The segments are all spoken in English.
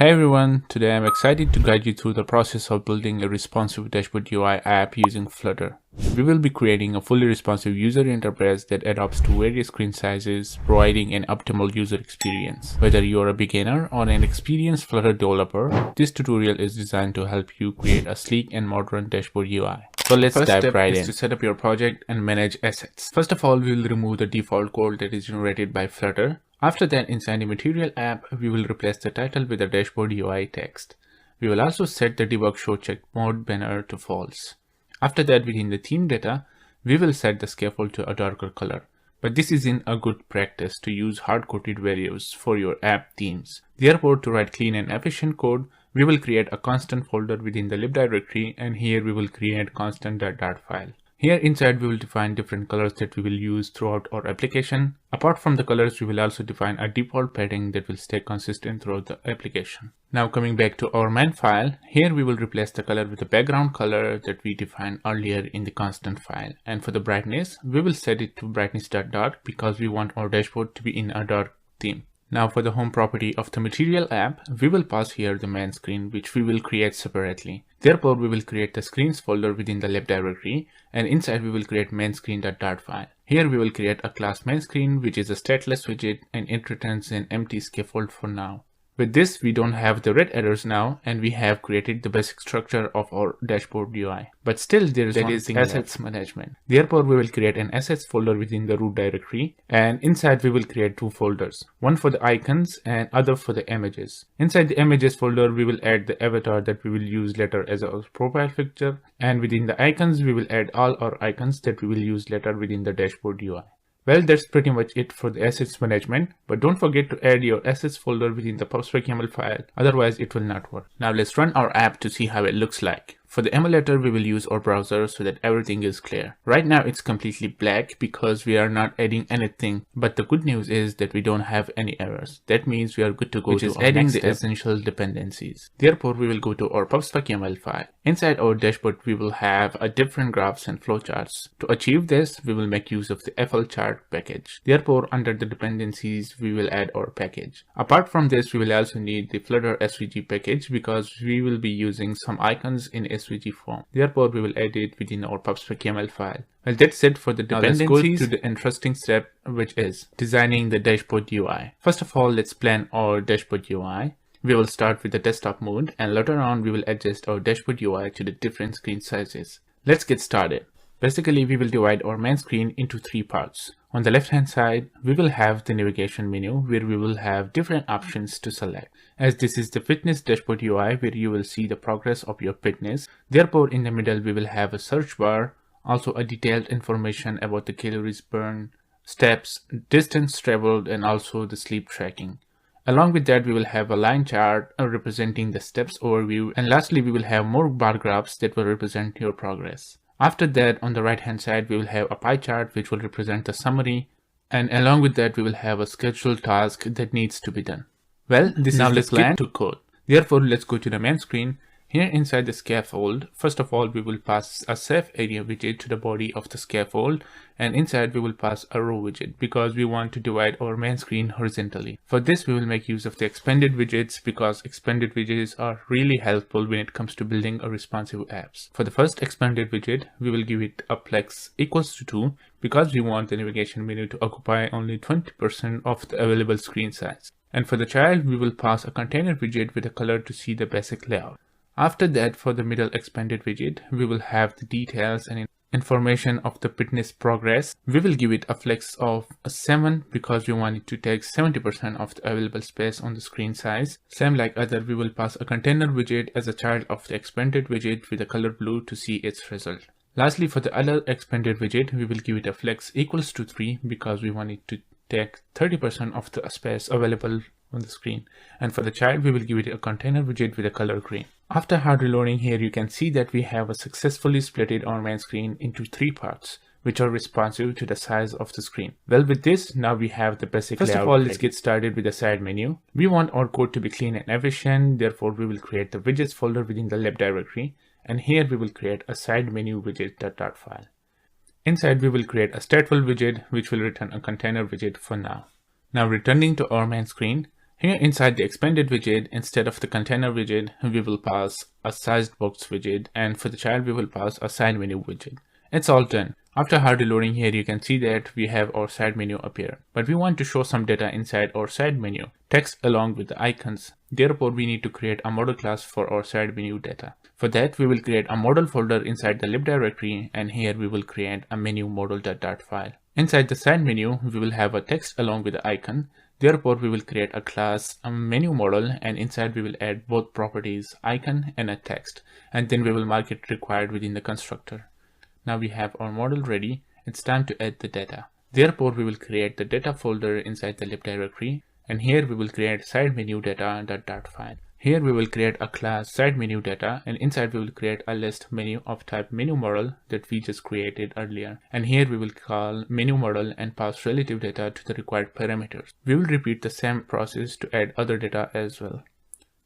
Hey everyone, today I'm excited to guide you through the process of building a responsive dashboard UI app using Flutter. We will be creating a fully responsive user interface that adapts to various screen sizes, providing an optimal user experience. Whether you are a beginner or an experienced Flutter developer, this tutorial is designed to help you create a sleek and modern dashboard UI. So let's dive right in. To set up your project and manage assets. First of all, we will remove the default code that is generated by Flutter. After that, inside the Material app, we will replace the title with the Dashboard UI text. We will also set the Debug Show Check Mode banner to false. After that, within the theme data, we will set the scaffold to a darker color. But this isn't a good practice to use hard-coded values for your app themes. Therefore, to write clean and efficient code, we will create a constant folder within the lib directory, and here we will create constant.dart file. Here inside we will define different colors that we will use throughout our application. Apart from the colors, we will also define a default padding that will stay consistent throughout the application. Now coming back to our main file, here we will replace the color with the background color that we defined earlier in the constant file. And for the brightness, we will set it to brightness.dark because we want our dashboard to be in a dark theme. Now for the home property of the Material app, we will pass here the main screen, which we will create separately. Therefore, we will create the screens folder within the lib directory, and inside we will create main screen.dart file. Here we will create a class main screen, which is a stateless widget, and it returns an empty scaffold for now. With this, we don't have the red errors now, and we have created the basic structure of our dashboard UI. But still, there is assets management. Therefore, we will create an assets folder within the root directory, and inside we will create two folders, one for the icons and other for the images. Inside the images folder, we will add the avatar that we will use later as our profile picture, and within the icons, we will add all our icons that we will use later within the dashboard UI. Well, that's pretty much it for the assets management, but don't forget to add your assets folder within the pub/YAML file, otherwise it will not work. Now let's run our app to see how it looks like. For the emulator, we will use our browser so that everything is clear. Right now it's completely black because we are not adding anything, but the good news is that we don't have any errors. That means we are good to go to adding the essential dependencies. Therefore, we will go to our pub/YAML file. Inside our dashboard, we will have a different graphs and flowcharts. To achieve this, we will make use of the flchart package. Therefore, under the dependencies, we will add our package. Apart from this, we will also need the Flutter SVG package because we will be using some icons in SVG form. Therefore, we will add it within our pub/YAML file. Well, that's it for the dependencies. Now let's go to the interesting step, which is designing the dashboard UI. First of all, let's plan our dashboard UI. We will start with the desktop mode, and later on we will adjust our dashboard UI to the different screen sizes. Let's get started. Basically, we will divide our main screen into three parts. On the left hand side, we will have the navigation menu where we will have different options to select. As this is the fitness dashboard UI where you will see the progress of your fitness. Therefore, in the middle, we will have a search bar, also a detailed information about the calories burned, steps, distance traveled, and also the sleep tracking. Along with that, we will have a line chart representing the steps overview, and lastly, we will have more bar graphs that will represent your progress. After that, on the right hand side, we will have a pie chart which will represent the summary, and along with that, we will have a scheduled task that needs to be done. Well, this is the plan to code. Therefore, let's go to the main screen. Here inside the scaffold, first of all, we will pass a safe area widget to the body of the scaffold, and inside we will pass a row widget because we want to divide our main screen horizontally. For this, we will make use of the expanded widgets because expanded widgets are really helpful when it comes to building a responsive apps. For the first expanded widget, we will give it a flex equals to 2 because we want the navigation menu to occupy only 20% of the available screen size. And for the child, we will pass a container widget with a color to see the basic layout. After that, for the middle expanded widget, we will have the details and information of the fitness progress. We will give it a flex of a 7 because we want it to take 70% of the available space on the screen size. Same like other, we will pass a container widget as a child of the expanded widget with a color blue to see its result. Lastly, for the other expanded widget, we will give it a flex equals to 3 because we want it to take 30% of the space available on the screen. And for the child, we will give it a container widget with a color green. After hard reloading here, you can see that we have successfully splitted our main screen into three parts, which are responsive to the size of the screen. Well, with this, now we have the basic layout. First of all, let's get started with the side menu. We want our code to be clean and efficient. Therefore, we will create the widgets folder within the lib directory. And here we will create a side menu widget.dart file. Inside, we will create a stateful widget, which will return a container widget for now. Now returning to our main screen, Here inside the expanded widget, instead of the container widget, we will pass a sized box widget, and for the child we will pass a side menu widget. It's all done. After hard reloading here, you can see that we have our side menu appear. But we want to show some data inside our side menu, text along with the icons. Therefore, we need to create a model class for our side menu data. For that, we will create a model folder inside the lib directory, and here we will create a menu model.dart file. Inside the side menu, we will have a text along with the icon. Therefore, we will create a class, a menu model, and inside we will add both properties, icon and a text, and then we will mark it required within the constructor. Now we have our model ready. It's time to add the data. Therefore, we will create the data folder inside the lib directory, and here we will create side menu data.dart file. Here we will create a class side menu data, and inside we will create a list menu of type menu model that we just created earlier. And here we will call menu model and pass relative data to the required parameters. We will repeat the same process to add other data as well.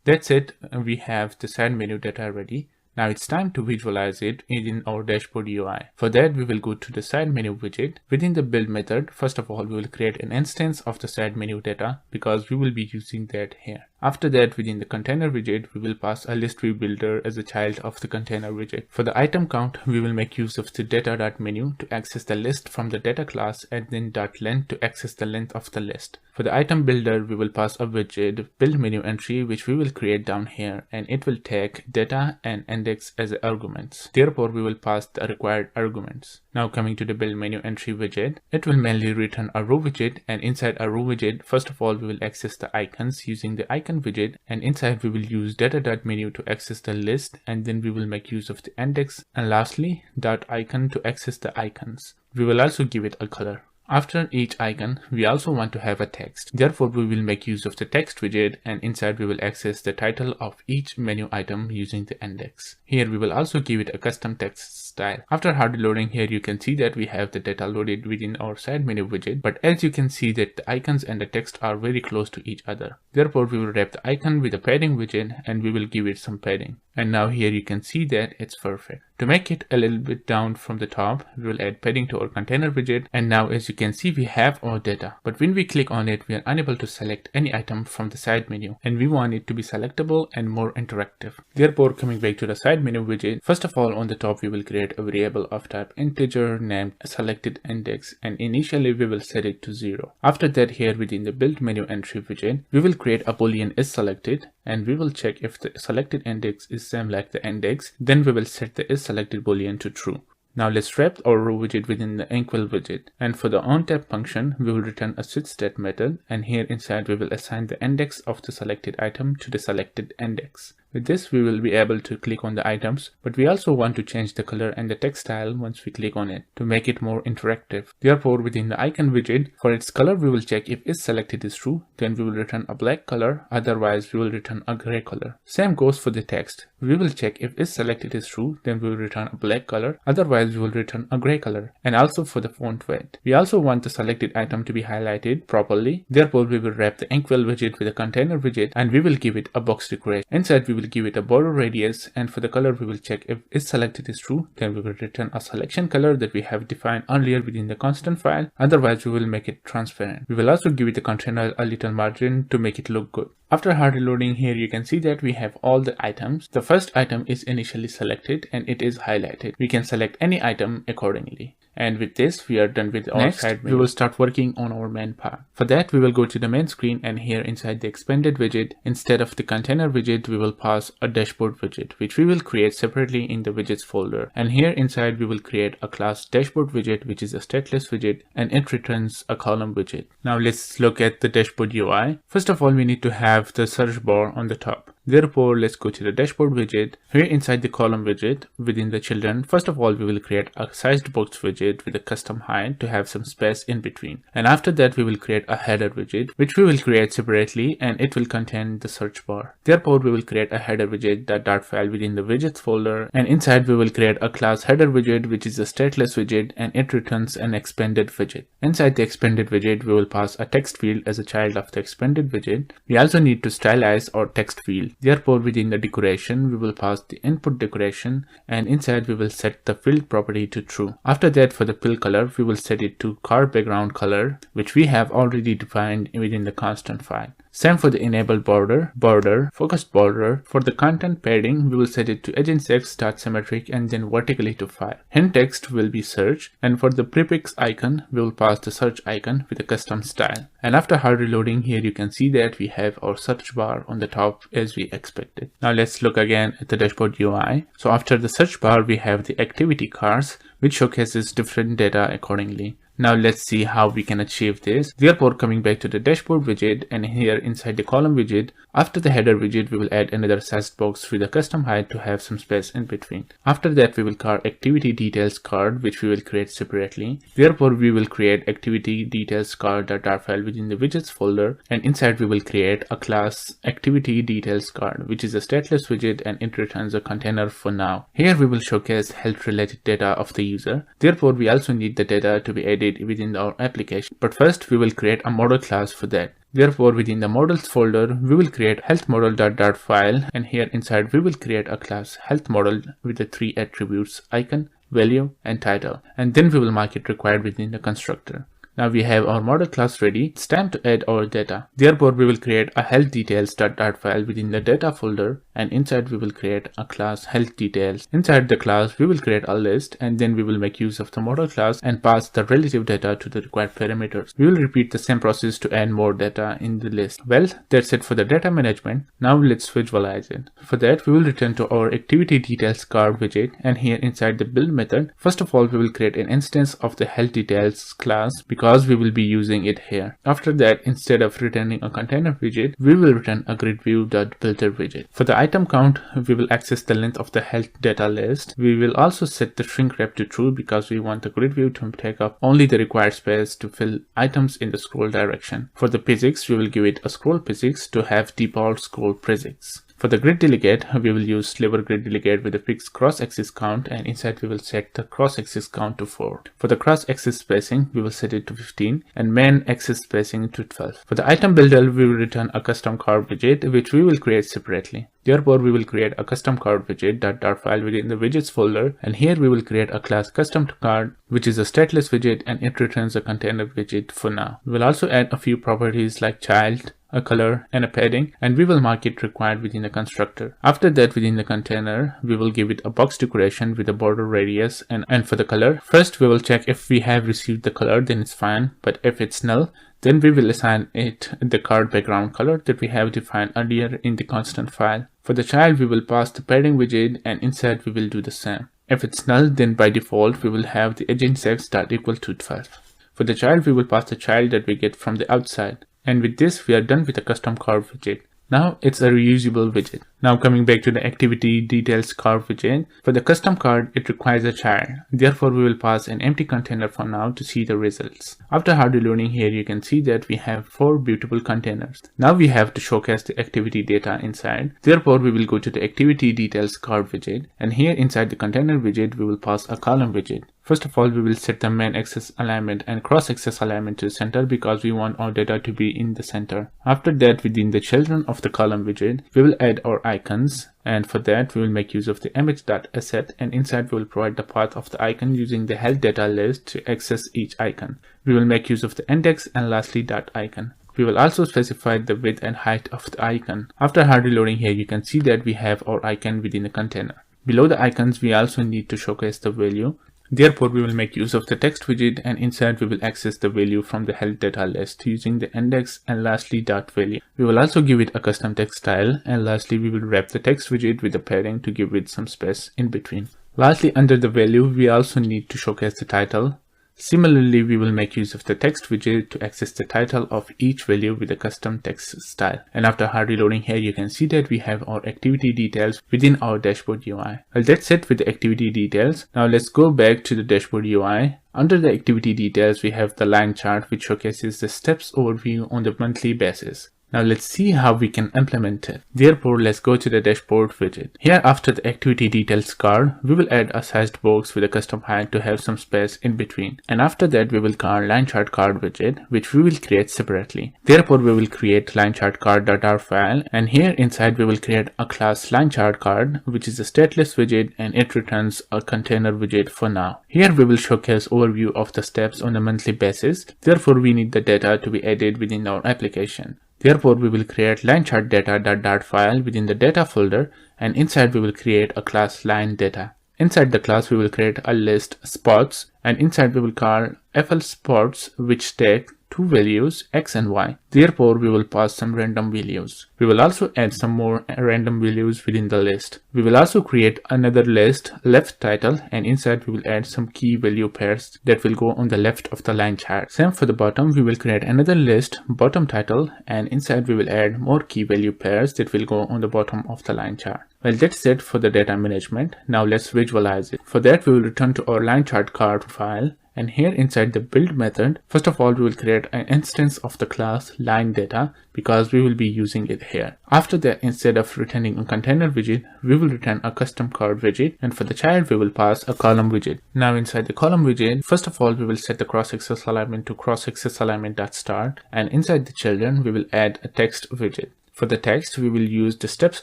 That's it. We have the side menu data ready. Now it's time to visualize it in our dashboard UI. For that, we will go to the side menu widget. Within the build method, first of all, we will create an instance of the side menu data because we will be using that here. After that, within the container widget, we will pass a list view builder as a child of the container widget. For the item count, we will make use of the data.menu to access the list from the data class, and then .length to access the length of the list. For the item builder, we will pass a widget build menu entry, which we will create down here, and it will take data and index as arguments. Therefore, we will pass the required arguments. Now coming to the build menu entry widget, it will mainly return a row widget, and inside a row widget, first of all, we will access the icons using the icon widget, and inside we will use data.menu to access the list, and then we will make use of the index, and lastly .icon to access the icons. We will also give it a color. After each icon, we also want to have a text. Therefore, we will make use of the text widget, and inside we will access the title of each menu item using the index. Here we will also give it a custom text style. After hard loading here, you can see that we have the data loaded within our side menu widget, but as you can see that the icons and the text are very close to each other. Therefore, we will wrap the icon with a padding widget, and we will give it some padding. And now here you can see that it's perfect. To make it a little bit down from the top, we will add padding to our container widget, and now as you can see we have our data. But when we click on it, we are unable to select any item from the side menu, and we want it to be selectable and more interactive. Therefore, coming back to the side menu widget, first of all on the top we will create a variable of type integer named selected index, and initially we will set it to 0. After that, here within the build menu entry widget, we will create a boolean is selected, and we will check if the selected index is same like the index. Then we will set the is selected boolean to true. Now let's wrap our row widget within the equal widget, and for the onTap function we will return a switchStat method, and here inside we will assign the index of the selected item to the selected index. With this we will be able to click on the items, but we also want to change the color and the text style once we click on it to make it more interactive. Therefore, within the icon widget, for its color we will check if is selected is true, then we will return a black color, otherwise we will return a gray color. Same goes for the text. We will check if is selected is true, then we will return a black color, otherwise we will return a gray color. And also for the font weight, we also want the selected item to be highlighted properly. Therefore, we will wrap the equal widget with a container widget, and we will give it a box decoration. Inside we will give it a border radius, and for the color we will check if is selected is true, then we will return a selection color that we have defined earlier within the constant file, otherwise we will make it transparent. We will also give it the container a little margin to make it look good. After hard reloading here, you can see that we have all the items. The first item is initially selected and it is highlighted. We can select any item accordingly. And with this, we are done with our side menu. We will start working on our main part. For that, we will go to the main screen, and here inside the expanded widget, instead of the container widget, we will pass a dashboard widget, which we will create separately in the widgets folder. And here inside, we will create a class dashboard widget, which is a stateless widget, and it returns a column widget. Now let's look at the dashboard UI. First of all, we need to have the search bar on the top. Therefore, let's go to the dashboard widget. Here inside the column widget within the children, first of all, we will create a sized box widget with a custom height to have some space in between. And after that, we will create a header widget, which we will create separately, and it will contain the search bar. Therefore, we will create a header widget.dart file within the widgets folder, and inside we will create a class header widget, which is a stateless widget, and it returns an expanded widget. Inside the expanded widget, we will pass a text field as a child of the expanded widget. We also need to stylize our text field. Therefore, within the decoration, we will pass the input decoration, and inside we will set the field property to true. After that, for the fill color, we will set it to car background color, which we have already defined within the constant file. Same for the enable border, focused border. For the content padding, we will set it to agentext.symmetric and then vertically to 5. Hint text will be search, and for the prefix icon, we will pass the search icon with a custom style. And after hard reloading, here you can see that we have our search bar on the top as we expected. Now let's look again at the dashboard UI. So after the search bar, we have the activity cards, which showcases different data accordingly. Now let's see how we can achieve this. Therefore, coming back to the dashboard widget, and here inside the column widget, after the header widget, we will add another sized box with a custom height to have some space in between. After that, we will card activity details card, which we will create separately. Therefore, we will create activity details card.tar file within the widgets folder, and inside we will create a class activity details card, which is a stateless widget, and it returns a container for now. Here we will showcase health related data of the user. Therefore, we also need the data to be added within our application. But first we will create a model class for that. Therefore, within the models folder, we will create health model.dart file, and here inside we will create a class health model with the 3 attributes: icon, value, and title. And then we will mark it required within the constructor. Now we have our model class ready. It's time to add our data. Therefore, we will create a health details.dart file within the data folder, and inside we will create a class health details. Inside the class, we will create a list, and then we will make use of the model class and pass the relative data to the required parameters. We will repeat the same process to add more data in the list. Well, that's it for the data management. Now let's visualize it. For that, we will return to our activity details card widget, and here inside the build method, first of all, we will create an instance of the health details class because we will be using it here. After that, instead of returning a container widget, we will return a grid view.builder widget. For the item count, we will access the length of the health data list. We will also set the shrink wrap to true because we want the grid view to take up only the required space to fill items in the scroll direction. For the physics, we will give it a scroll physics to have default scroll physics. For the grid delegate, we will use sliver grid delegate with a fixed cross-axis count, and inside we will set the cross-axis count to 4. For the cross-axis spacing, we will set it to 15 and main axis spacing to 12. For the item builder, we will return a custom card widget, which we will create separately. Therefore, we will create a custom card widget.tar file within the widgets folder, and here we will create a class custom card, which is a stateless widget, and it returns a container widget for now. We will also add a few properties like child, a color, and a padding, and we will mark it required within the constructor. After that, within the container, we will give it a box decoration with a border radius, and for the color, first we will check if we have received the color, then it's fine, but if it's null, then we will assign it the card background color that we have defined earlier in the constant file. For the child, we will pass the padding widget, and inside we will do the same. If it's null, then by default we will have the agentext.equal to 12. For the child, we will pass the child that we get from the outside. And with this, we are done with the custom card widget. Now it's a reusable widget. Now coming back to the activity details card widget. For the custom card, it requires a child. Therefore, we will pass an empty container for now to see the results. After hard reloading, here you can see that we have 4 beautiful containers. Now we have to showcase the activity data inside. Therefore, we will go to the activity details card widget, and here inside the container widget, we will pass a column widget. First of all, we will set the main axis alignment and cross-axis alignment to the center because we want our data to be in the center. After that, within the children of the column widget, we will add our icons, and for that we will make use of the image.asset, and inside we will provide the path of the icon using the health data list to access each icon. We will make use of the index and lastly .icon. We will also specify the width and height of the icon. After hard reloading, here you can see that we have our icon within the container. Below the icons, we also need to showcase the value. Therefore, we will make use of the text widget, and inside we will access the value from the health data list using the index and lastly .value. We will also give it a custom text style, and lastly we will wrap the text widget with the padding to give it some space in between. Lastly, under the value, we also need to showcase the title. Similarly, we will make use of the text widget to access the title of each value with a custom text style. And after hard reloading, here you can see that we have our activity details within our dashboard UI. Well, that's it with the activity details. Now let's go back to the dashboard UI. Under the activity details, we have the line chart which showcases the steps overview on the monthly basis. Now let's see how we can implement it. Therefore, let's go to the dashboard widget. Here, after the activity details card, we will add a sized box with a custom height to have some space in between. And after that, we will call line chart card widget, which we will create separately. Therefore, we will create line chart card.r file, and here inside we will create a class line chart card, which is a stateless widget, and it returns a container widget for now. Here we will showcase overview of the steps on a monthly basis. Therefore, we need the data to be added within our application. Therefore, we will create line chart data.dart file within the data folder, and inside we will create a class line data. Inside the class, we will create a list spots, and inside we will call fl spots, which take two values x and y. Therefore, we will pass some random values. We will also add some more random values within the list. We will also create another list left title, and inside we will add some key value pairs that will go on the left of the line chart. Same for the bottom, we will create another list bottom title, and inside we will add more key value pairs that will go on the bottom of the line chart. Well, that's it for the data management. Now let's visualize it. For that, we will return to our line chart card file, and here inside the build method, first of all, we will create an instance of the class line data because we will be using it here. After that, instead of returning a container widget, we will return a custom card widget, and for the child, we will pass a column widget. Now inside the column widget, first of all, we will set the cross-axis alignment to cross-axis alignment.start, and inside the children, we will add a text widget. For the text, we will use the steps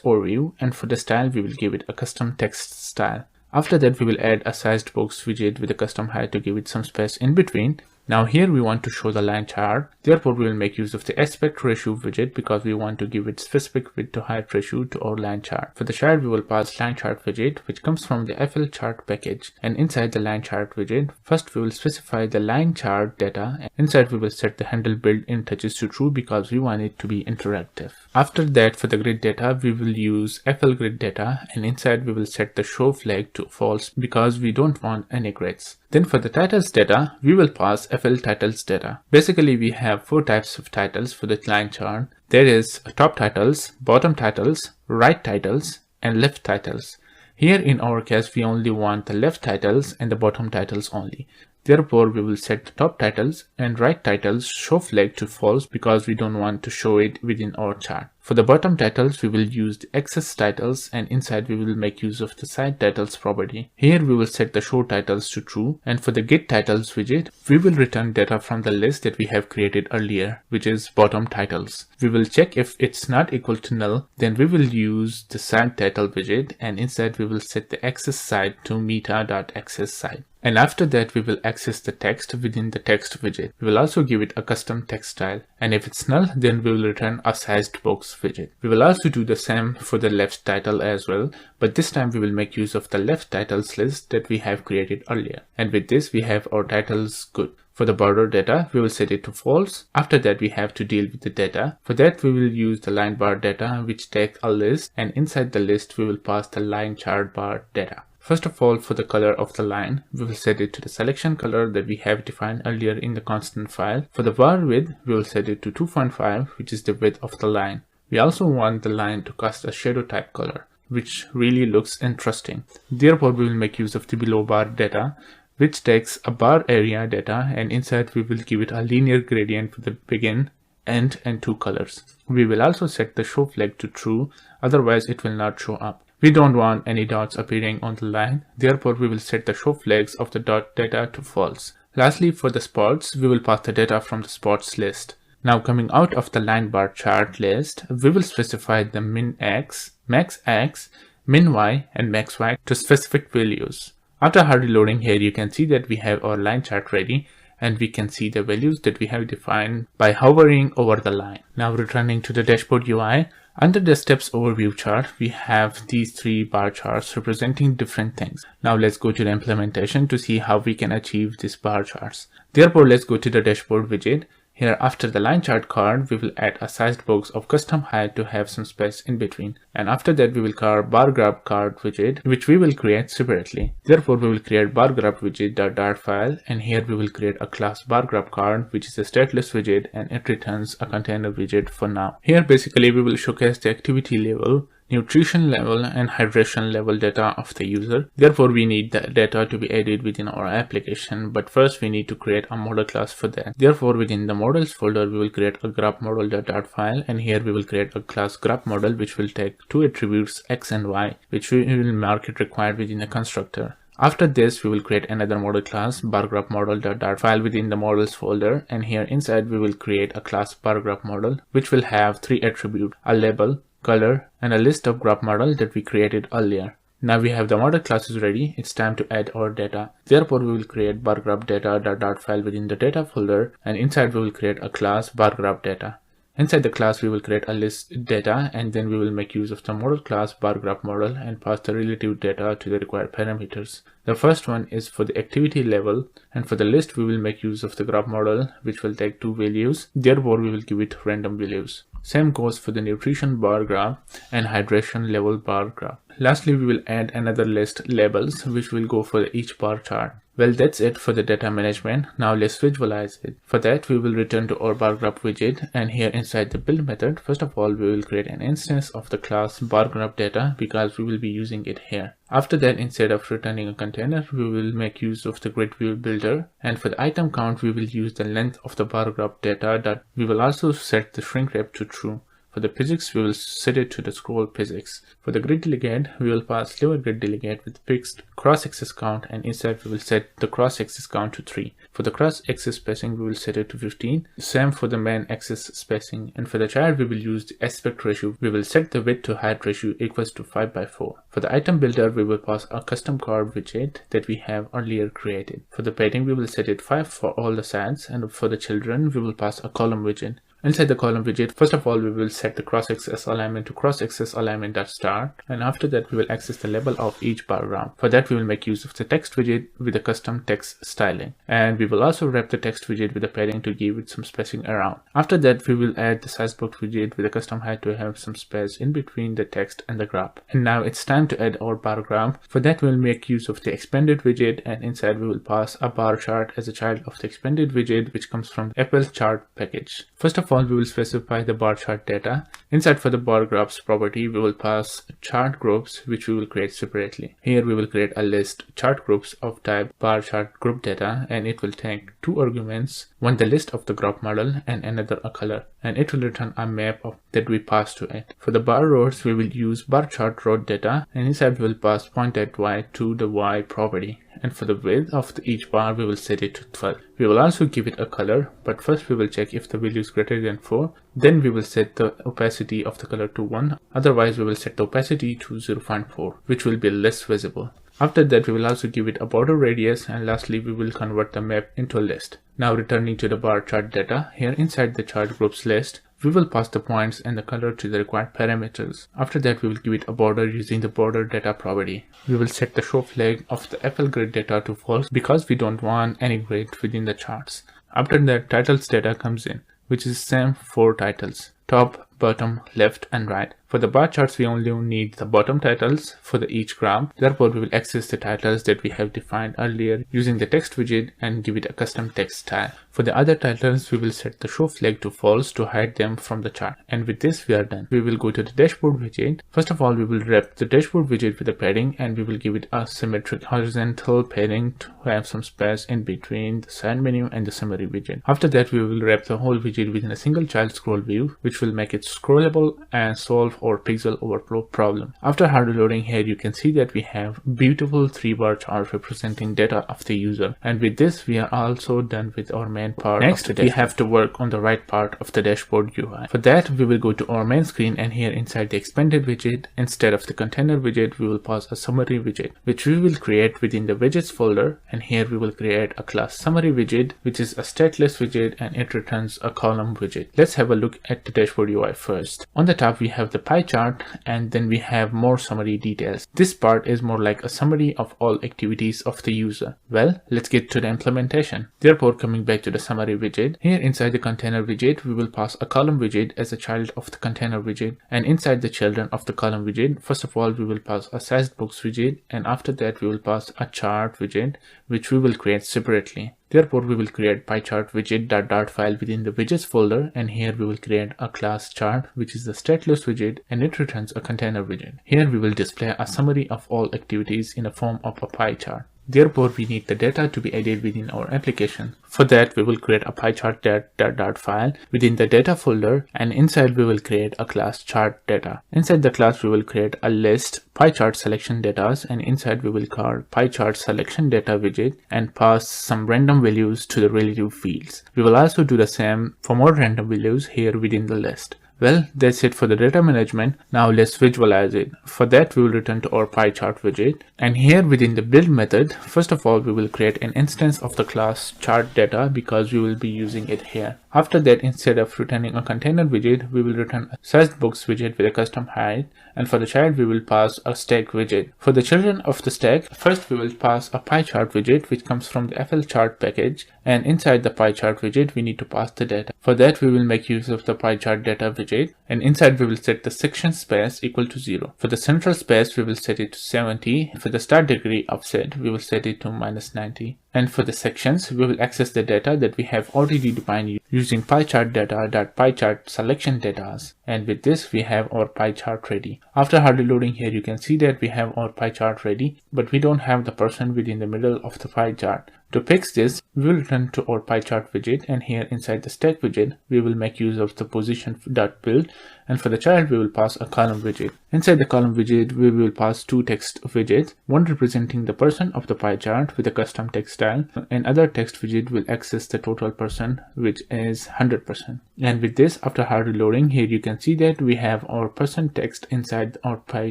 overview, and for the style, we will give it a custom text style. After that, we will add a sized box widget with a custom height to give it some space in between. Now here we want to show the line chart. Therefore, we will make use of the aspect ratio widget because we want to give it specific width to height ratio to our line chart. For the chart, we will pass line chart widget, which comes from the FL chart package. And inside the line chart widget, first we will specify the line chart data. And inside we will set the handle build in touches to true because we want it to be interactive. After that, for the grid data, we will use FL grid data, and inside we will set the show flag to false because we don't want any grids. Then for the titles data, we will pass FL titles data. Basically, we have four types of titles for the line chart. There is top titles, bottom titles, right titles, and left titles. Here in our case, we only want the left titles and the bottom titles only. Therefore, we will set the top titles and right titles show flag to false because we don't want to show it within our chart. For the bottom titles, we will use the access titles, and inside we will make use of the side titles property. Here we will set the show titles to true, and for the get titles widget, we will return data from the list that we have created earlier, which is bottom titles. We will check if it's not equal to null, then we will use the side title widget, and inside we will set the access side to meta.access side. And after that, we will access the text within the text widget. We will also give it a custom text style, and if it's null, then we will return a sized box widget. We will also do the same for the left title as well, but this time we will make use of the left titles list that we have created earlier. And with this, we have our titles good. For the border data, we will set it to false. After that, we have to deal with the data. For that, we will use the line bar data, which takes a list, and inside the list, we will pass the line chart bar data. First of all, for the color of the line, we will set it to the selection color that we have defined earlier in the constant file. For the bar width, we will set it to 2.5, which is the width of the line. We also want the line to cast a shadow type color, which really looks interesting. Therefore, we will make use of the below bar data, which takes a bar area data, and inside we will give it a linear gradient for the begin, end, and two colors. We will also set the show flag to true, otherwise it will not show up. We don't want any dots appearing on the line, therefore we will set the show flags of the dot data to false. Lastly, for the spots, we will pass the data from the spots list. Now coming out of the line bar chart list, we will specify the min x, max x, min y, and max y to specific values. After hard reloading here, you can see that we have our line chart ready, and we can see the values that we have defined by hovering over the line. Now returning to the dashboard UI, under the steps overview chart, we have these three bar charts representing different things. Now let's go to the implementation to see how we can achieve these bar charts. Therefore, let's go to the dashboard widget. Here, after the line chart card, we will add a sized box of custom height to have some space in between. And after that, we will call bar graph card widget, which we will create separately. Therefore, we will create bar graph widget.dart file, and here we will create a class bar graph card, which is a stateless widget, and it returns a container widget for now. Here, basically, we will showcase the activity level, nutrition level, and hydration level data of the user. Therefore, we need the data to be added within our application, but first we need to create a model class for that. Therefore, within the models folder, we will create a graph model.dart file, and here we will create a class graph model, which will take two attributes x and y, which we will mark it required within the constructor. After this, we will create another model class bargraph model.dart file within the models folder, and here inside we will create a class bargraph model, which will have three attributes: a label, color, and a list of graph model that we created earlier. Now we have the model classes ready, it's time to add our data. Therefore, we will create bargraph data.dart file within the data folder, and inside we will create a class bargraph data. Inside the class, we will create a list data, and then we will make use of the model class bar graph model and pass the relative data to the required parameters. The first one is for the activity level, and for the list, we will make use of the graph model, which will take 2 values. Therefore, we will give it random values. Same goes for the nutrition bar graph and hydration level bar graph. Lastly, we will add another list labels, which will go for each bar chart. Well, that's it for the data management. Now let's visualize it. For that, we will return to our bar graph widget, and here inside the build method, first of all, we will create an instance of the class bar graph data because we will be using it here. After that, instead of returning a container, we will make use of the grid view builder, and for the item count, we will use the length of the bar graph data. We will also set the shrink wrap to true. For the physics, we will set it to the scroll physics. For the grid delegate, we will pass lever grid delegate with fixed cross-axis count, and inside we will set the cross-axis count to 3. For the cross-axis spacing, we will set it to 15. Same for the main axis spacing. And for the child, we will use the aspect ratio. We will set the width to height ratio equals to 5/4. For the item builder, we will pass a custom card widget that we have earlier created. For the padding, we will set it 5 for all the sides, and for the children, we will pass a column widget. Inside the column widget, first of all, we will set the cross-axis alignment to cross-axis alignment.start, and after that, we will access the label of each bar graph. For that, we will make use of the text widget with a custom text styling, and we will also wrap the text widget with a padding to give it some spacing around. After that, we will add the size box widget with a custom height to have some space in between the text and the graph. And now it's time to add our bar graph. For that, we will make use of the expanded widget, and inside we will pass a bar chart as a child of the expanded widget, which comes from Apple chart package. First of all, we will specify the bar chart data. Inside for the bar graphs property, we will pass chart groups, which we will create separately. Here we will create a list chart groups of type bar chart group data, and it will take 2 arguments, one the list of the graph model and another a color, and it will return a map that we pass to it. For the bar rows, we will use bar chart row data, and inside we will pass point at y to the y property. And for the width of each bar, we will set it to 12. We will also give it a color, but first we will check if the value is greater than 4. Then we will set the opacity of the color to 1. Otherwise, we will set the opacity to 0.4, which will be less visible. After that, we will also give it a border radius, and lastly, we will convert the map into a list. Now returning to the bar chart data, here inside the chart groups list, we will pass the points and the color to the required parameters. After that, we will give it a border using the border data property. We will set the show flag of the Apple grid data to false because we don't want any grid within the charts. After that, titles data comes in, which is same for titles: top, bottom, left, and right. For the bar charts, we only need the bottom titles for each graph. Therefore, we will access the titles that we have defined earlier using the text widget and give it a custom text style. For the other titles, we will set the show flag to false to hide them from the chart. And with this, we are done. We will go to the dashboard widget. First of all, we will wrap the dashboard widget with a padding, and we will give it a symmetric horizontal padding to have some space in between the side menu and the summary widget. After that, we will wrap the whole widget within a single child scroll view, which will make it scrollable and solve our pixel overflow problem. After hard loading, here you can see that we have beautiful 3-bar chart representing data of the user. And with this, we are also done with our main part. Next, we have to work on the right part of the dashboard UI. For that, we will go to our main screen, and here inside the expanded widget, instead of the container widget, we will pass a summary widget, which we will create within the widgets folder. And here we will create a class summary widget, which is a stateless widget, and it returns a column widget. Let's have a look at the dashboard UI first. On the top, we have the pie chart, and then we have more summary details. This part is more like a summary of all activities of the user. Well, let's get to the implementation. Therefore, coming back to the summary widget, here inside the container widget, we will pass a column widget as a child of the container widget, and inside the children of the column widget, first of all, we will pass a sized box widget, and after that, we will pass a chart widget, which we will create separately. Therefore, we will create pie chart widget.dart file within the widgets folder, and here we will create a class chart, which is the stateless widget, and it returns a container widget. Here we will display a summary of all activities in the form of a pie chart. Therefore, we need the data to be added within our application. For that, we will create a pie chart.dart file within the data folder, and inside we will create a class chart data. Inside the class, we will create a list pie chart selection data, and inside we will call pie chart selection data widget and pass some random values to the relative fields. We will also do the same for more random values here within the list. Well, that's it for the data management. Now let's visualize it. For that, we will return to our pie chart widget, and here within the build method, first of all, we will create an instance of the class chart data because we will be using it here. After that, instead of returning a container widget, we will return a sized box widget with a custom height, and for the child we will pass a stack widget. For the children of the stack, first we will pass a pie chart widget which comes from the FL chart package, and inside the pie chart widget we need to pass the data. For that we will make use of the pie chart data widget, and inside we will set the section space equal to 0. For the central space we will set it to 70. For the start degree offset we will set it to -90. And for the sections, we will access the data that we have already defined using pie chart data.pie chart selection data. And with this, we have our pie chart ready. After hard loading here, you can see that we have our pie chart ready, but we don't have the person within the middle of the pie chart. To fix this, we will return to our pie chart widget, and here inside the stack widget, we will make use of the position.build, and for the child, we will pass a column widget. Inside the column widget, we will pass two text widgets, one representing the person of the pie chart with a custom text style, and other text widget will access the total person, which is 100%. And with this, after hard loading, here you can see that we have our person text inside our pie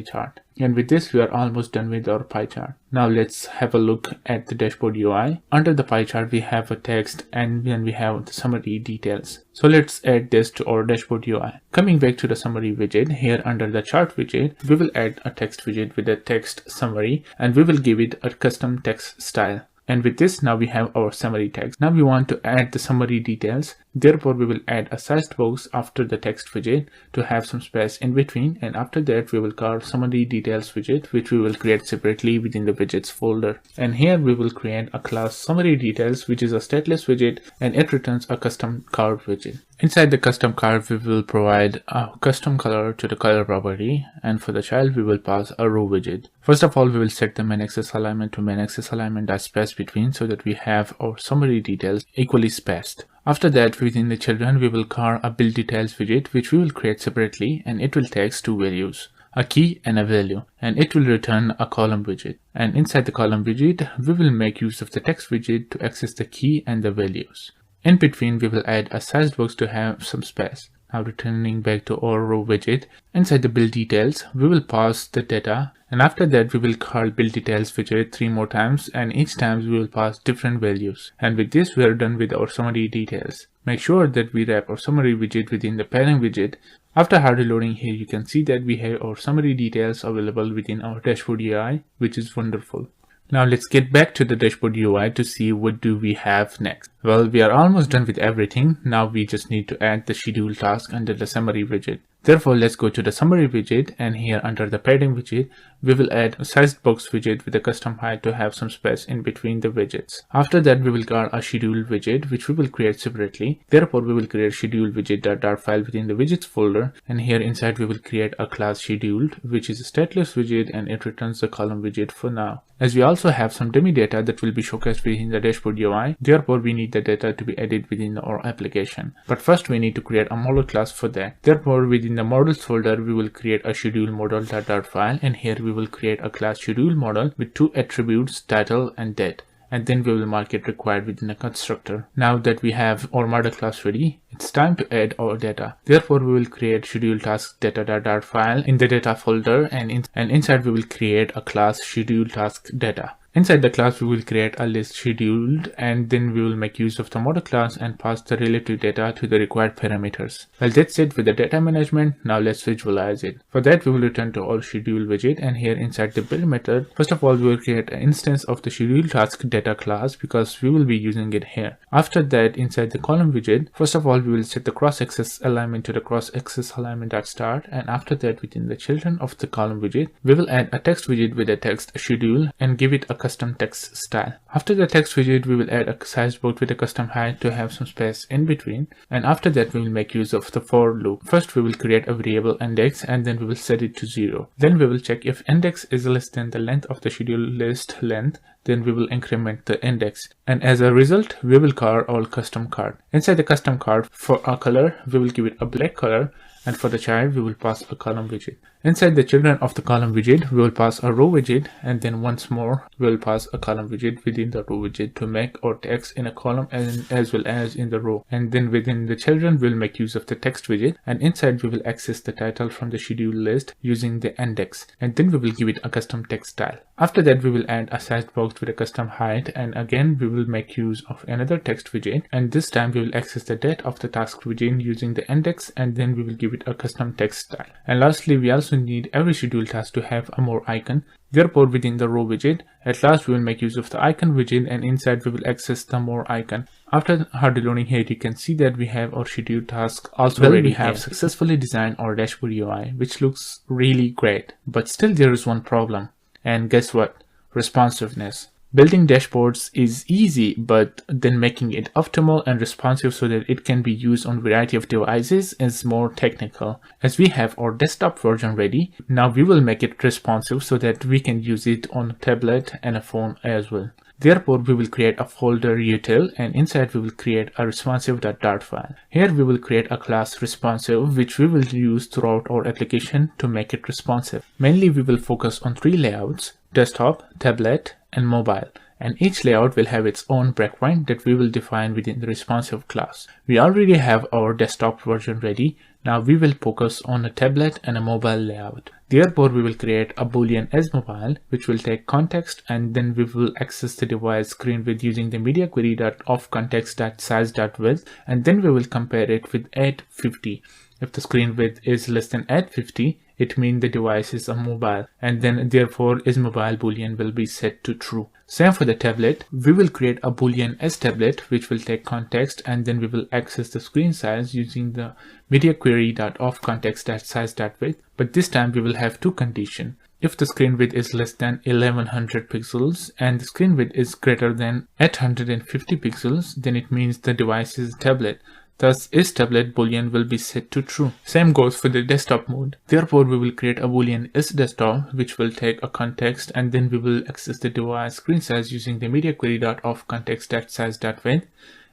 chart. And with this, we are almost done with our pie chart. Now let's have a look at the dashboard UI. Under the pie chart, we have a text, and then we have the summary details. So let's add this to our dashboard UI. Coming back to the summary widget, here under the chart widget, we will add a text widget with a text summary, and we will give it a custom text style. And with this, now we have our summary text. Now we want to add the summary details. Therefore, we will add a sized box after the text widget to have some space in between. And after that, we will call summary details widget, which we will create separately within the widgets folder. And here we will create a class summary details, which is a stateless widget, and it returns a custom curve widget. Inside the custom curve, we will provide a custom color to the color property, and for the child, we will pass a row widget. First of all, we will set the main axis alignment to main axis alignment space between, so that we have our summary details equally spaced. After that, within the children, we will call a build details widget, which we will create separately, and it will take two values, a key and a value, and it will return a column widget. And inside the column widget, we will make use of the text widget to access the key and the values. In between, we will add a sized box to have some space. Now returning back to our row widget, inside the build details, we will pass the data, and after that we will call build details widget 3 more times, and each time we will pass different values. And with this, we are done with our summary details. Make sure that we wrap our summary widget within the parent widget. After hard reloading here, you can see that we have our summary details available within our dashboard UI, which is wonderful. Now let's get back to the dashboard UI to see what do we have next. Well, we are almost done with everything. Now we just need to add the schedule task under the summary widget. Therefore, let's go to the summary widget, and here under the padding widget, we will add a sized box widget with a custom height to have some space in between the widgets. After that, we will call a schedule widget, which we will create separately. Therefore, we will create schedule widget.dart file within the widgets folder, and here inside we will create a class scheduled, which is a stateless widget, and it returns the column widget for now. As we also have some dummy data that will be showcased within the dashboard UI, therefore we need the data to be added within our application. But first we need to create a model class for that. Therefore, within the models folder, we will create a schedule model.dart file, and here we will create a class schedule model with two attributes, title and date. And then we will mark it required within a constructor. Now that we have our model class ready, it's time to add our data. Therefore, we will create schedule task data.dart file in the data folder, and inside we will create a class schedule task data. Inside the class, we will create a list scheduled, and then we will make use of the model class and pass the relative data to the required parameters. Well, that's it with the data management. Now let's visualize it. For that, we will return to our schedule widget, and here inside the build method, first of all, we will create an instance of the schedule task data class because we will be using it here. After that, inside the column widget, first of all, we will set the cross-axis alignment to the cross-axis alignment.start, and after that, within the children of the column widget, we will add a text widget with a text schedule and give it a custom text style. After the text widget, we will add a sized box with a custom height to have some space in between, and after that we will make use of the for loop. First we will create a variable index, and then we will set it to 0. Then we will check if index is less than the length of the schedule list length, then we will increment the index, and as a result we will call our custom card. Inside the custom card, for our color we will give it a black color, and for the child we will pass a column widget. Inside the children of the column widget, we will pass a row widget, and then once more we will pass a column widget within the row widget to make our text in a column as well as in the row. And then within the children, we will make use of the text widget, and inside we will access the title from the schedule list using the index, and then we will give it a custom text style. After that, we will add a sized box with a custom height, and again we will make use of another text widget, and this time we will access the date of the task widget using the index, and then we will give it a custom text style. And lastly, we also need every scheduled task to have a more icon. Therefore, within the row widget, at last we will make use of the icon widget, and inside we will access the more icon. After hard loading here, you can see that we have our scheduled task also ready. We have successfully designed our dashboard UI, which looks really great, but still there is one problem. And guess what? Responsiveness. Building dashboards is easy, but then making it optimal and responsive so that it can be used on a variety of devices is more technical. As we have our desktop version ready, now we will make it responsive so that we can use it on a tablet and a phone as well. Therefore, we will create a folder util, and inside we will create a responsive.dart file. Here we will create a class responsive, which we will use throughout our application to make it responsive. Mainly we will focus on 3 layouts: desktop, tablet, and mobile. And each layout will have its own breakpoint that we will define within the responsive class. We already have our desktop version ready. Now we will focus on a tablet and a mobile layout. Therefore, we will create a boolean as mobile, which will take context, and then we will access the device screen width using the media query.offContext.size.width, and then we will compare it with 850. If the screen width is less than 850, it means the device is a mobile, and then therefore isMobile boolean will be set to true. Same for the tablet. We will create a boolean as tablet, which will take context, and then we will access the screen size using the media query.offContext.size.width. But this time we will have 2 conditions. If the screen width is less than 1100 pixels and the screen width is greater than 850 pixels, then it means the device is a tablet. Thus, isTablet boolean will be set to true. Same goes for the desktop mode. Therefore, we will create a boolean isDesktop, which will take a context, and then we will access the device screen size using the media query.offContext.size.width,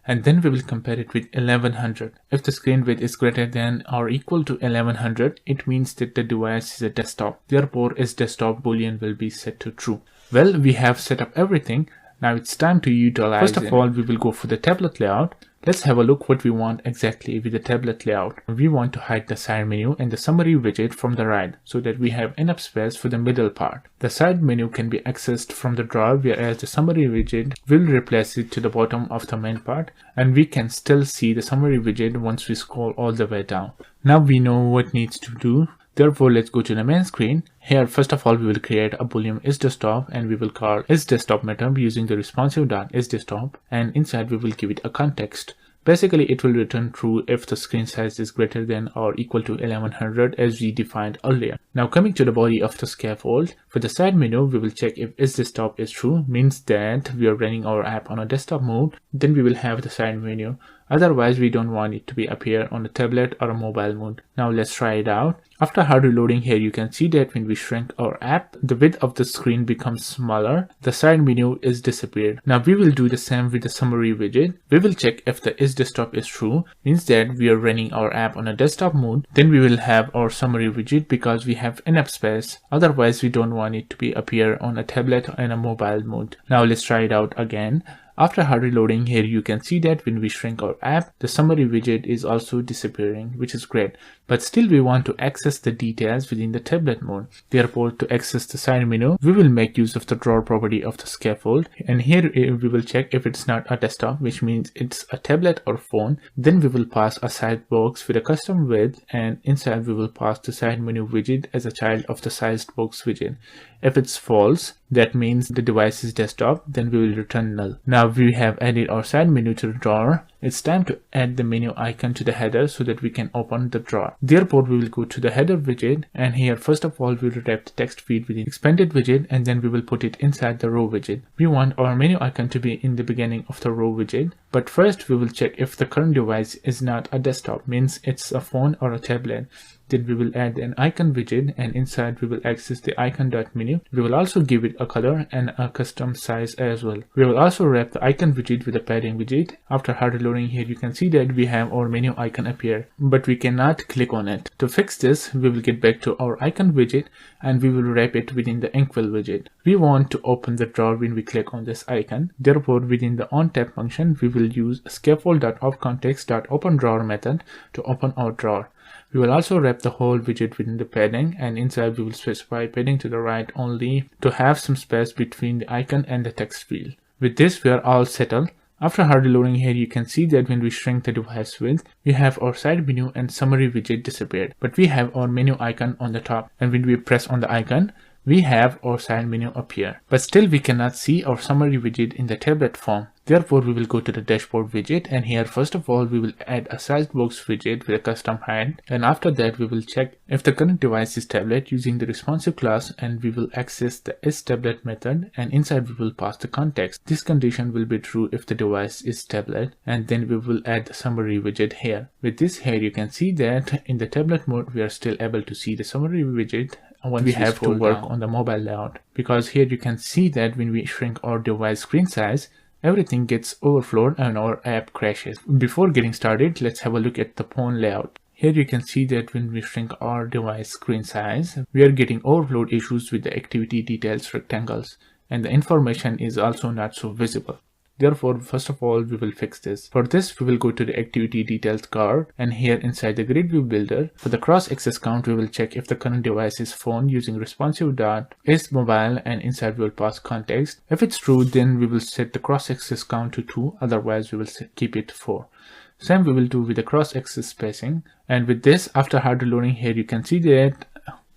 and then we will compare it with 1100. If the screen width is greater than or equal to 1100, it means that the device is a desktop. Therefore, isDesktop boolean will be set to true. Well, we have set up everything. Now it's time to utilize it. First of all, we will go for the tablet layout. Let's have a look what we want exactly with the tablet layout. We want to hide the side menu and the summary widget from the right so that we have enough space for the middle part. The side menu can be accessed from the drawer, whereas the summary widget will replace it to the bottom of the main part, and we can still see the summary widget once we scroll all the way down. Now we know what needs to do. Therefore, let's go to the main screen. Here, first of all, we will create a boolean isDesktop, and we will call isDesktop method using the responsive.isDesktop, and inside we will give it a context. Basically, it will return true if the screen size is greater than or equal to 1100 as we defined earlier. Now coming to the body of the scaffold, for the side menu, we will check if isDesktop is true, means that we are running our app on a desktop mode, then we will have the side menu. Otherwise, we don't want it to be appear on a tablet or a mobile mode. Now let's try it out. After hard reloading here, you can see that when we shrink our app, the width of the screen becomes smaller. The side menu is disappeared. Now we will do the same with the summary widget. We will check if the isDesktop is true, means that we are running our app on a desktop mode. Then we will have our summary widget because we have enough space. Otherwise, we don't want it to be appear on a tablet and a mobile mode. Now let's try it out again. After hard reloading here, you can see that when we shrink our app, the summary widget is also disappearing, which is great. But still we want to access the details within the tablet mode. Therefore, to access the side menu, we will make use of the drawer property of the scaffold. And here we will check if it's not a desktop, which means it's a tablet or phone. Then we will pass a side box with a custom width, and inside we will pass the side menu widget as a child of the sized box widget. If it's false, that means the device is desktop, then we will return null. Now we have added our side menu to the drawer. It's time to add the menu icon to the header so that we can open the drawer. Therefore, we will go to the header widget, and here first of all we will wrap the text feed with the expanded widget, and then we will put it inside the row widget. We want our menu icon to be in the beginning of the row widget, but first we will check if the current device is not a desktop, means it's a phone or a tablet. Then we will add an icon widget, and inside we will access the icon.menu. We will also give it a color and a custom size as well. We will also wrap the icon widget with a padding widget. After hard reloading here, you can see that we have our menu icon appear, but we cannot click on it. To fix this, we will get back to our icon widget and we will wrap it within the inkwell widget. We want to open the drawer when we click on this icon. Therefore, within the onTap function, we will use scaffold.offContext.openDrawer method to open our drawer. We will also wrap the whole widget within the padding, and inside we will specify padding to the right only to have some space between the icon and the text field. With this, we are all settled. After hard loading here, you can see that when we shrink the device width, we have our side menu and summary widget disappeared, but we have our menu icon on the top, and when we press on the icon, we have our side menu appear. But still we cannot see our summary widget in the tablet form. Therefore, we will go to the dashboard widget, and here first of all we will add a sized box widget with a custom height, and after that we will check if the current device is tablet using the responsive class, and we will access the isTablet method, and inside we will pass the context. This condition will be true if the device is tablet, and then we will add the summary widget here. With this here you can see that in the tablet mode we are still able to see the summary widget once we have to work on the mobile layout, because here you can see that when we shrink our device screen size, everything gets overflowed and our app crashes. Before getting started, let's have a look at the phone layout. Here you can see that when we shrink our device screen size, we are getting overflowed issues with the activity details rectangles, and the information is also not so visible. Therefore, first of all, we will fix this. For this, we will go to the activity details card, and here inside the grid view builder, for the cross access count, we will check if the current device is phone using responsive dot is mobile, and inside we will pass context. If it's true, then we will set the cross access count to 2, otherwise we will keep it 4. Same we will do with the cross access spacing. And with this, after hard reloading here, you can see that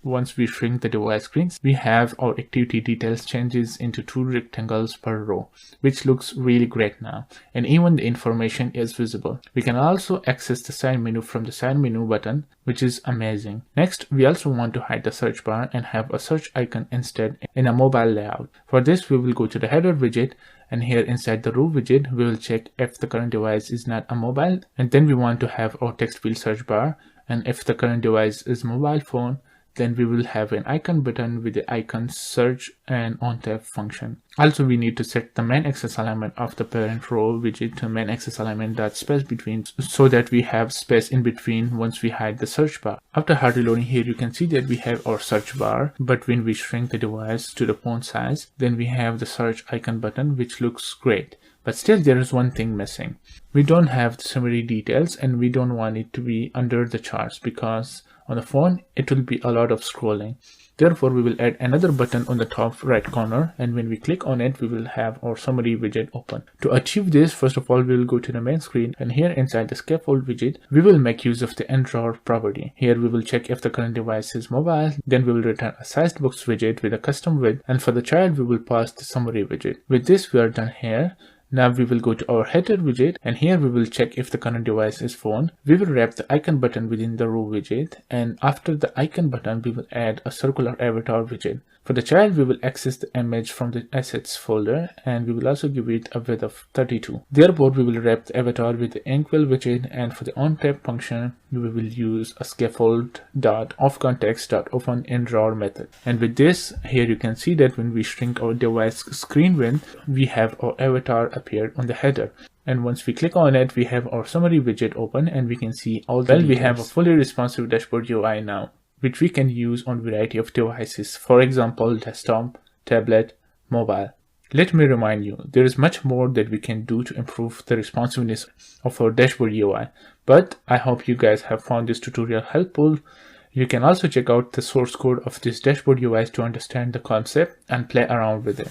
once we shrink the device screens, we have our activity details changes into 2 rectangles per row, which looks really great now, and even the information is visible. We can also access the side menu from the side menu button, which is amazing. Next, we also want to hide the search bar and have a search icon instead in a mobile layout. For this, we will go to the header widget, and here inside the row widget, we will check if the current device is not a mobile, and then we want to have our text field search bar, and if the current device is mobile phone, then we will have an icon button with the icon search and on tap function. Also, we need to set the main axis alignment of the parent row widget to main axis alignment dot space between, so that we have space in between once we hide the search bar. After hard reloading here, you can see that we have our search bar, but when we shrink the device to the phone size, then we have the search icon button, which looks great. But still there is one thing missing. We don't have the summary details, and we don't want it to be under the charts, because on the phone it will be a lot of scrolling. Therefore, we will add another button on the top right corner, and when we click on it, we will have our summary widget open. To achieve this, first of all, we will go to the main screen, and here inside the scaffold widget, we will make use of the end-drawer property. Here we will check if the current device is mobile, then we will return a sized box widget with a custom width, and for the child, we will pass the summary widget. With this, we are done here. Now we will go to our header widget, and here we will check if the current device is phone. We will wrap the icon button within the row widget, and after the icon button we will add a circular avatar widget. For the child, we will access the image from the assets folder, and we will also give it a width of 32. Therefore, we will wrap the avatar with the inkwell widget, and for the on tap function, we will use a scaffold.offContext.open in drawer method. And with this, here you can see that when we shrink our device screen width, we have our avatar appeared on the header. And once we click on it, we have our summary widget open, and we can see all the details. We have a fully responsive dashboard UI now, which we can use on a variety of devices, for example, desktop, tablet, mobile. Let me remind you, there is much more that we can do to improve the responsiveness of our dashboard UI, but I hope you guys have found this tutorial helpful. You can also check out the source code of this dashboard UI to understand the concept and play around with it.